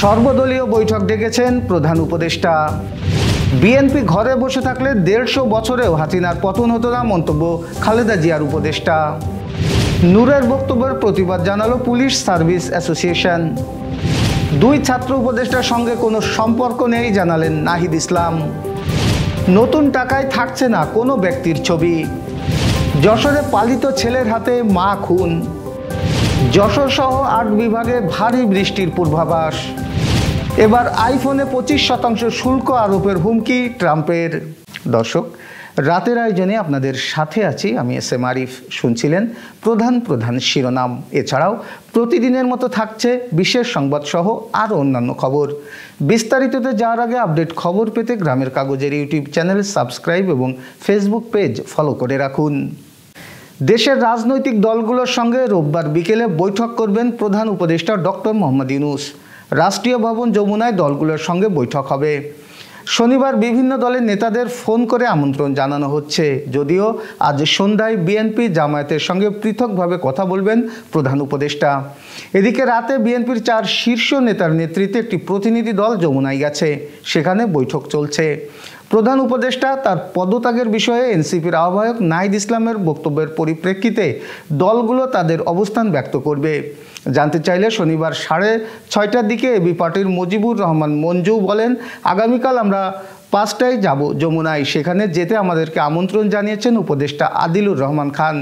সর্বদলীয় বৈঠক ডেকেছেন প্রধান উপদেষ্টা। বিএনপি ঘরে বসে থাকলে ১৫০ বছরেও হাসিনার পতন হতো না, মন্তব্য খালেদা জিয়ার উপদেষ্টা। নূরের বক্তব্যের প্রতিবাদ জানালো পুলিশ সার্ভিস অ্যাসোসিয়েশন। দুই ছাত্র উপদেষ্টার সঙ্গে কোনো সম্পর্ক নেই জানালেন নাহিদ ইসলাম। নতুন টাকায় থাকছে না কোনো ব্যক্তির ছবি। যশোরে পালিত ছেলের হাতে মা খুন। যশোর সহ ৮ বিভাগে ভারী বৃষ্টির পূর্বাভাস। এবার আইফোনে 25% শুল্ক আরোপের হুমকি ট্রাম্পের। দর্শক, রাতের আয়োজনে আপনাদের সাথে আছি আমি এস এম আরিফ। শুনছিলেন প্রধান শিরোনাম। এছাড়াও প্রতিদিনের মতো থাকছে বিশেষ সংবাদ সহ আরও অন্যান্য খবর। বিস্তারিততে যাওয়ার আগে আপডেট খবর পেতে গ্রামের কাগজের ইউটিউব চ্যানেল সাবস্ক্রাইব এবং ফেসবুক পেজ ফলো করে রাখুন। দেশের রাজনৈতিক দলগুলোর সঙ্গে রোববার বিকেলে বৈঠক করবেন প্রধান উপদেষ্টা ডক্টর মোহাম্মদ ইউনূস। রাষ্ট্রীয় ভবন যমুনায় দলগুলোর সঙ্গে বৈঠক হবে। শনিবার বিভিন্ন দলের নেতাদের ফোন করে আমন্ত্রণ জানানো হচ্ছে, যদিও আজ সন্ধ্যায় বিএনপি জামায়াতের সঙ্গে পৃথকভাবে কথা বলবেন প্রধান উপদেষ্টা। এদিকে রাতে বিএনপির 4 শীর্ষ নেতার নেতৃত্বে একটি প্রতিনিধি দল যমুনায় গেছে, সেখানে বৈঠক চলছে। প্রধান উপদেষ্টা তার পদত্যাগের বিষয়ে এনসিপির আহ্বায়ক নাহিদ ইসলামের বক্তব্যের পরিপ্রেক্ষিতে দলগুলো তাদের অবস্থান ব্যক্ত করবে। জানতে চাইলে শনিবার 6:30টার দিকে এবি পার্টির মুজিবুর রহমান মঞ্জু বলেন, আগামীকাল আমরা 5টায় যাব যমুনায়। সেখানে যেতে আমাদেরকে আমন্ত্রণ জানিয়েছেন উপদেষ্টা আদিলুর রহমান খান।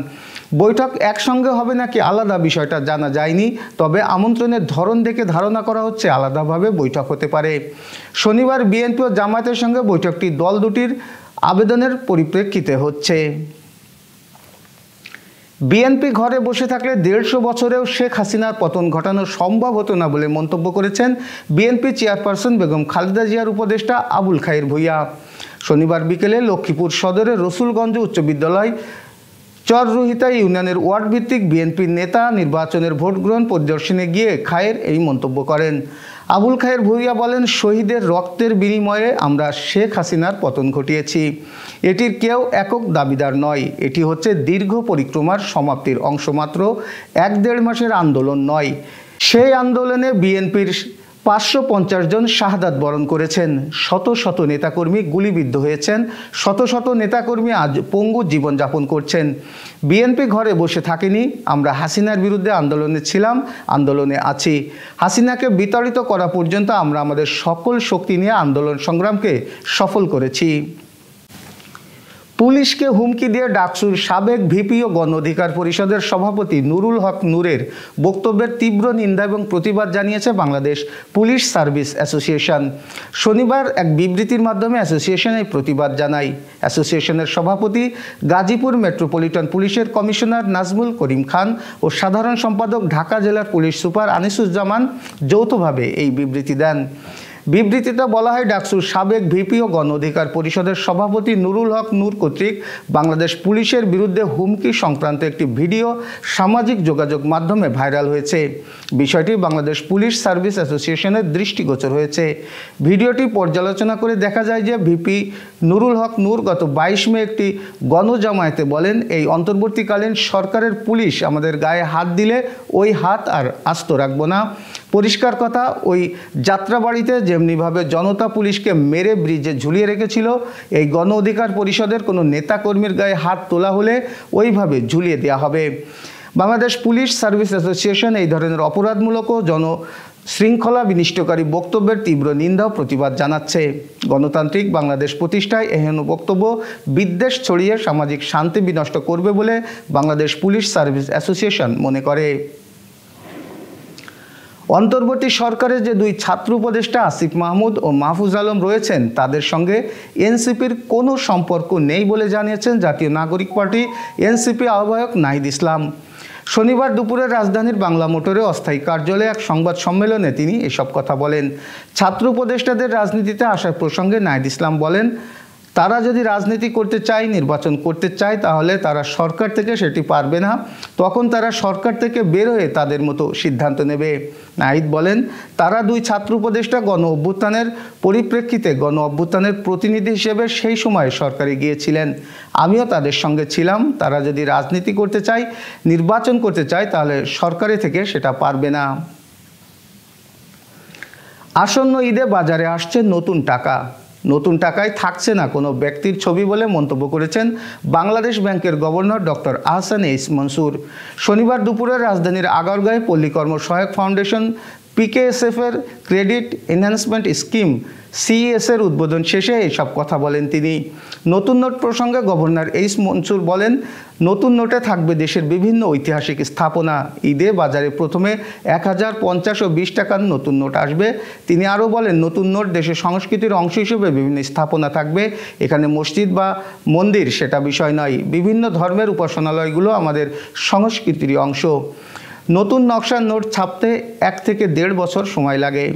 বৈঠক একসঙ্গে হবে নাকি আলাদা বিষয়টা জানা যায়নি, তবে আমন্ত্রণের ধরন দেখে ধারণা করা হচ্ছে আলাদাভাবে বৈঠক হতে পারে। শনিবার বিএনপি ও জামায়াতের সঙ্গে বৈঠকটি দল দুটির আবেদনের পরিপ্রেক্ষিতে হচ্ছে। বিএনপি ঘরে বসে থাকলে ১৫০ বছরেও শেখ হাসিনার পতন ঘটানো সম্ভব হতো না বলে মন্তব্য করেছেন বিএনপি চেয়ারপারসন বেগম খালেদা জিয়ার উপদেষ্টা আবুল খায়ের ভূঁইয়া। শনিবার বিকেলে লক্ষ্মীপুর সদরের রসুলগঞ্জ উচ্চ বিদ্যালয় চররুহিতা ইউনিয়নের ওয়ার্ড ভিত্তিক বিএনপির নেতা নির্বাচনের ভোট গ্রহণ পরিদর্শনে গিয়ে খায়ের এই মন্তব্য করেন। আবুল খায়ের ভূঁইয়া বলেন, শহীদের রক্তের বিনিময়ে আমরা শেখ হাসিনার পতন ঘটিয়েছি। এটির কেউ একক দাবিদার নয়, এটি হচ্ছে দীর্ঘ পরিক্রমার সমাপ্তির অংশ মাত্র, 1-1.5 মাসের আন্দোলন নয়। সেই আন্দোলনে বিএনপির 550 জন শাহাদাত বরণ করেছেন, শত শত নেতাকর্মী গুলিবিদ্ধ হয়েছেন, শত শত নেতাকর্মী আজ পঙ্গু জীবনযাপন করছেন। বিএনপি ঘরে বসে থাকেনি, আমরা হাসিনার বিরুদ্ধে আন্দোলনে ছিলাম, আন্দোলনে আছি। হাসিনাকে বিতাড়িত করা পর্যন্ত আমরা আমাদের সকল শক্তি নিয়ে আন্দোলন সংগ্রামকে সফল করেছি। পুলিশকে হুমকি দিয়ে ডাকসুর সাবেক ভিপি ও গণ অধিকার পরিষদের সভাপতি নুরুল হক নূরের বক্তব্যের তীব্র নিন্দা এবং প্রতিবাদ জানিয়েছে বাংলাদেশ পুলিশ সার্ভিস অ্যাসোসিয়েশন। শনিবার এক বিবৃতির মাধ্যমে অ্যাসোসিয়েশন এই প্রতিবাদ জানায়। অ্যাসোসিয়েশনের সভাপতি গাজীপুর মেট্রোপলিটন পুলিশের কমিশনার নাজমুল করিম খান ও সাধারণ সম্পাদক ঢাকা জেলার পুলিশ সুপার আনিসুজ্জামান যৌথভাবে এই বিবৃতি দেন। বিবৃতিতে বলা হয়, ডাকসুর সাবেক ভিপি ও গণ অধিকার পরিষদের সভাপতি নুরুল হক নূর কর্তৃক বাংলাদেশ পুলিশের বিরুদ্ধে হুমকি সংক্রান্ত একটি ভিডিও সামাজিক যোগাযোগ মাধ্যমে ভাইরাল হয়েছে। বিষয়টি বাংলাদেশ পুলিশ সার্ভিস অ্যাসোসিয়েশনের দৃষ্টিগোচর হয়েছে। ভিডিওটি পর্যালোচনা করে দেখা যায় যে ভিপি নুরুল হক নূর গত 22 মে একটি গণজামায়াতে বলেন, এই অন্তর্বর্তীকালীন সরকারের পুলিশ আমাদের গায়ে হাত দিলে ওই হাত আর আস্ত রাখবো না। পরিষ্কার কথা, ওই যাত্রাবাড়িতে যেমনিভাবে জনতা পুলিশকে মেরে ব্রিজে ঝুলিয়ে রেখেছিল, এই গণ অধিকার পরিষদের কোনো নেতাকর্মীর গায়ে হাত তোলা হলে ওইভাবে ঝুলিয়ে দেওয়া হবে। বাংলাদেশ পুলিশ সার্ভিস অ্যাসোসিয়েশন এই ধরনের অপরাধমূলক ও শৃঙ্খলা বিনষ্টকারী বক্তব্যের তীব্র নিন্দা ও প্রতিবাদ জানাচ্ছে। গণতান্ত্রিক বাংলাদেশ প্রতিষ্ঠায় এহেন বক্তব্য বিদ্বেষ ছড়িয়ে সামাজিক শান্তি বিনষ্ট করবে বলে বাংলাদেশ পুলিশ সার্ভিস অ্যাসোসিয়েশন মনে করে। অন্তর্বর্তী সরকারের যে 2 ছাত্র উপদেষ্টা আসিফ মাহমুদ ও মাহফুজ আলম রয়েছেন, তাদের সঙ্গে এনসিপির কোনো সম্পর্ক নেই বলে জানিয়েছেন জাতীয় নাগরিক পার্টি এনসিপি আহ্বায়ক নাহিদ ইসলাম। শনিবার দুপুরে রাজধানীর বাংলা মোটরে অস্থায়ী কার্যালয়ে এক সংবাদ সম্মেলনে তিনি এসব কথা বলেন। ছাত্র উপদেষ্টাদের রাজনীতিতে আসার প্রসঙ্গে নাহিদ ইসলাম বলেন, তারা যদি রাজনীতি করতে চায়, নির্বাচন করতে চায়, তাহলে তারা সরকার থেকে সেটি পারবে না। তখন তারা সরকার থেকে বের হয়ে তাদের মতো সিদ্ধান্ত নেবে। নাহিদ বলেন, তারা 2 ছাত্র উপদেষ্টা গণ অভ্যুত্থানের পরিপ্রেক্ষিতে গণ অভ্যুত্থানের প্রতিনিধি হিসেবে সেই সময় সরকারে গিয়েছিলেন, আমিও তাদের সঙ্গে ছিলাম। তারা যদি রাজনীতি করতে চায়, নির্বাচন করতে চায়, তাহলে সরকারে থেকে সেটা পারবে না। আসন্ন ঈদে বাজারে আসছে নতুন টাকা। নতুন টাকায় থাকছে না কোনো ব্যক্তির ছবি বলে মন্তব্য করেছেন বাংলাদেশ ব্যাংকের গভর্নর ডক্টর আহসান এইস মনসুর। শনিবার দুপুরে রাজধানীর আগারগাঁয়ে পল্লী কর্ম সহায়ক ফাউন্ডেশন পিকেএসএফের ক্রেডিট এনহ্যান্সমেন্ট স্কিম সিইএসের উদ্বোধন শেষে এসব কথা বলেন তিনি। নতুন নোট প্রসঙ্গে গভর্নর এইস মনসুর বলেন, নতুন নোটে থাকবে দেশের বিভিন্ন ঐতিহাসিক স্থাপনা। ঈদে বাজারে প্রথমে 1000, 50 ও 20 টাকার নতুন নোট আসবে। তিনি আরও বলেন, নতুন নোট দেশের সংস্কৃতির অংশ হিসেবে বিভিন্ন স্থাপনা থাকবে। এখানে মসজিদ বা মন্দির সেটা বিষয় নয়, বিভিন্ন ধর্মের উপাসনালয়গুলো আমাদের সংস্কৃতির অংশ। নতুন নকশার নোট ছাপতে 1 থেকে 1.5 বছর সময় লাগে।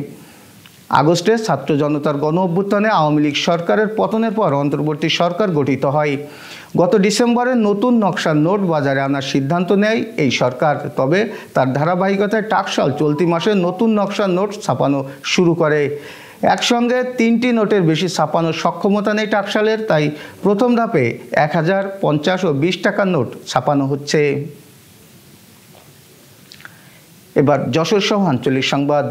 আগস্টে ছাত্র জনতার গণ অভ্যুত্থানে আওয়ামী লীগ সরকারের পতনের পর অন্তর্বর্তী সরকার গঠিত হয়। গত ডিসেম্বরে নতুন নকশার নোট বাজারে আনার সিদ্ধান্ত নেয় এই সরকার। তবে তার ধারাবাহিকতায় টাকশাল চলতি মাসে নতুন নকশার নোট ছাপানো শুরু করে। একসঙ্গে 3টি নোটের বেশি ছাপানোর সক্ষমতা নেই টাকশালের, তাই প্রথম ধাপে 1000, 50 ও 20 টাকার নোট ছাপানো হচ্ছে। এবার যশোর সহ আঞ্চলিক সংবাদ।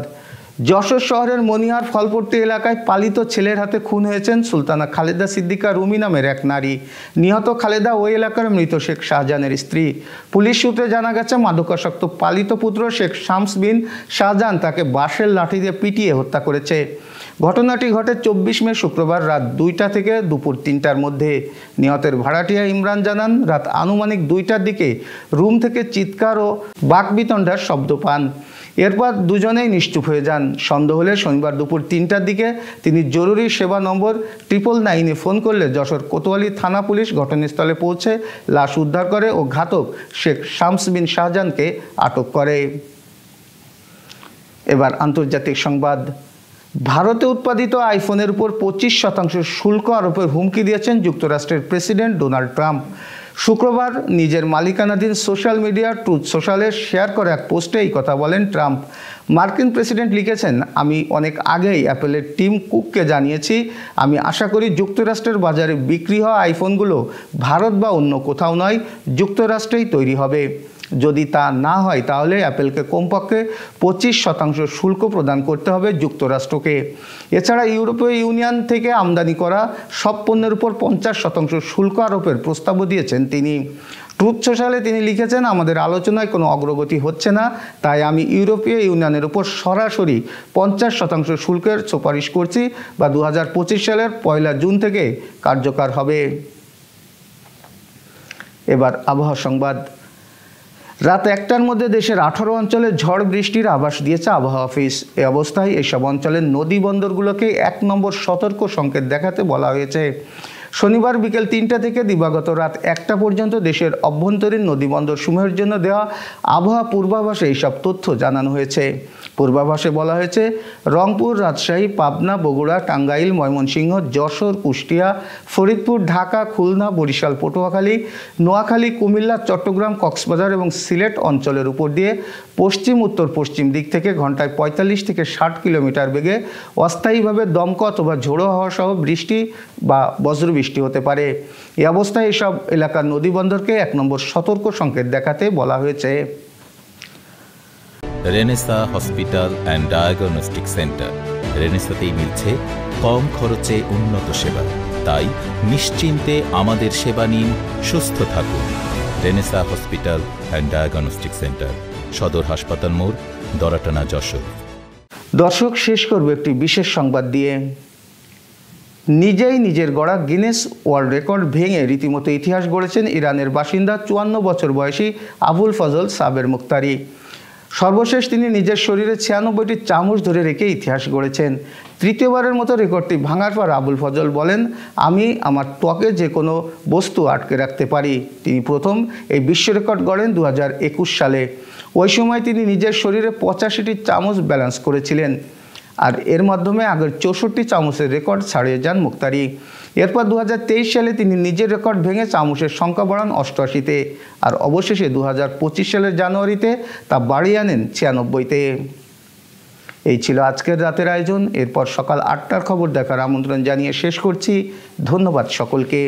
যশোর শহরের মনিহার ফলপট্টি এলাকায় পালিত ছেলের হাতে খুন হয়েছেন সুলতানা খালেদা সিদ্দিকা রুমি নামের এক নারী। নিহত খালেদা ওই এলাকার মৃত শেখ শাহজাহানের স্ত্রী। পুলিশ সূত্রে জানা গেছে, মাদকাসক্ত পালিত পুত্র শেখ শামস বিন শাহজাহান তাকে বাঁশের লাঠি দিয়ে পিটিয়ে হত্যা করেছে। ঘটনাটি ঘটে 24 মে শুক্রবার রাত 2টা থেকে দুপুর 3টার মধ্যে। নিহতের ভাড়াটিয়া ইমরান জানান, রাত আনুমানিক 2টার দিকে রুম থেকে চিৎকার ও বাকবিতণ্ডার শব্দ পান। এরপর দুজনেই নিশ্চুপ হয়ে যান। সন্দেহ হলে শনিবার দুপুর 3টার দিকে তিনি জরুরি সেবা নম্বর 999-এ ফোন করলে যশোর কোতোয়ালি থানা পুলিশ ঘটনাস্থলে পৌঁছে লাশ উদ্ধার করে ও ঘাতক শেখ শামস বিন শাহজাহানকে আটক করে। এবার আন্তর্জাতিক সংবাদ। ভারতে উৎপাদিত আইফোনের উপর 25% শুল্ক আরোপের হুমকি দিয়েছেন যুক্তরাষ্ট্রের প্রেসিডেন্ট ডোনাল্ড ট্রাম্প। শুক্রবার নিজের মালিকানাধীন সোশ্যাল মিডিয়া ট্রুথ সোশ্যালে শেয়ার করা এক পোস্টে এই কথা বলেন ট্রাম্প। মার্কিন প্রেসিডেন্ট লিখেছেন, আমি অনেক আগেই অ্যাপেলের টিম কুককে জানিয়েছি, আমি আশা করি যুক্তরাষ্ট্রের বাজারে বিক্রি হওয়া আইফোনগুলো ভারত বা অন্য কোথাও নয়, যুক্তরাষ্ট্রেই তৈরি হবে। যদি তা না হয় তাহলে অ্যাপেলকে কমপক্ষে 25% শুল্ক প্রদান করতে হবে যুক্তরাষ্ট্রকে। এছাড়া ইউরোপীয় ইউনিয়ন থেকে আমদানি করা সব পণ্যের উপর 50% শুল্ক আরোপের প্রস্তাবও দিয়েছেন তিনি। ট্রুথ সোশ্যালে তিনি লিখেছেন, আমাদের আলোচনায় কোনো অগ্রগতি হচ্ছে না, তাই আমি ইউরোপীয় ইউনিয়নের উপর সরাসরি 50% শুল্কের সুপারিশ করছি, বা 2025 সালের 1 জুন থেকে কার্যকর হবে। এবার আবহাওয়া সংবাদ। রাত 1টার মধ্যে দেশের 18 অঞ্চলে ঝড় বৃষ্টির আভাস দিয়েছে আবহাওয়া অফিস। এই অবস্থায় এইসব অঞ্চলের নদী বন্দরগুলোকে 1 নম্বর সতর্ক সংকেত দেখাতে বলা হয়েছে। শনিবার বিকেল 3টা থেকে দিবাগত রাত 1টা পর্যন্ত দেশের অভ্যন্তরীণ নদীবন্দর সমূহের জন্য দেওয়া আবহাওয়া পূর্বাভাসে এইসব তথ্য জানানো হয়েছে। পূর্বাভাসে বলা হয়েছে, রংপুর, রাজশাহী, পাবনা, বগুড়া, টাঙ্গাইল, ময়মনসিংহ, যশোর, কুষ্টিয়া, ফরিদপুর, ঢাকা, খুলনা, বরিশাল, পটুয়াখালী, নোয়াখালী, কুমিল্লা, চট্টগ্রাম, কক্সবাজার এবং সিলেট অঞ্চলের উপর দিয়ে পশ্চিম উত্তর পশ্চিম দিক থেকে ঘন্টায় 45 থেকে 60 কিলোমিটার বেগে অস্থায়ীভাবে দমকা অথবা ঝোড়ো হাওয়া সহ বৃষ্টি বা বজ্রবৃষ্টি হতে পারে। এই অবস্থায় এসব এলাকার নদীবন্দরকে 1 নম্বর সতর্ক সংকেত দেখাতে বলা হয়েছে। Renaissance hospital and diagnostic centre. রেনেসাতেই মিলছে কম খরচে উন্নত সেবা, তাই নিশ্চিন্তে আমাদের সেবা নিন, সুস্থ থাকুন। Renaissance hospital and diagnostic centre, সদর হাসপাতাল মোড়, দরাটানা, যশোর। দর্শক, শেষ করব একটি বিশেষ সংবাদ দিয়ে। নিজেই নিজের গড়া গিনেস ওয়ার্ল্ড রেকর্ড ভেঙে রীতিমতো ইতিহাস গড়েছেন ইরানের বাসিন্দা 54 বছর বয়সী আবুল ফজল সাবের মুক্তারি। সর্বশেষ তিনি নিজের শরীরে 96টি চামচ ধরে রেখে ইতিহাস গড়েছেন। তৃতীয়বারের মতো রেকর্ডটি ভাঙার পর আবুল ফজল বলেন, আমি আমার ত্বকে যে কোনো বস্তু আটকে রাখতে পারি। তিনি প্রথম এই বিশ্ব রেকর্ড গড়েন 2021 সালে। ওই সময় তিনি নিজের শরীরে 85টি চামচ ব্যালেন্স করেছিলেন, আর এর মাধ্যমে আগের 64 চামচের রেকর্ড ছাড়িয়ে যান মুক্তারি। এরপর 2023 সালে তিনি নিজের রেকর্ড ভেঙে চামচের সংখ্যা বাড়ান 88-তে, আর অবশেষে 2025 সালের জানুয়ারিতে তা বাড়িয়ে আনেন 96-তে। এই ছিল আজকের রাতের আয়োজন। এরপর সকাল 8টার খবর দেখার আমন্ত্রণ জানিয়ে শেষ করছি। ধন্যবাদ সকলকে।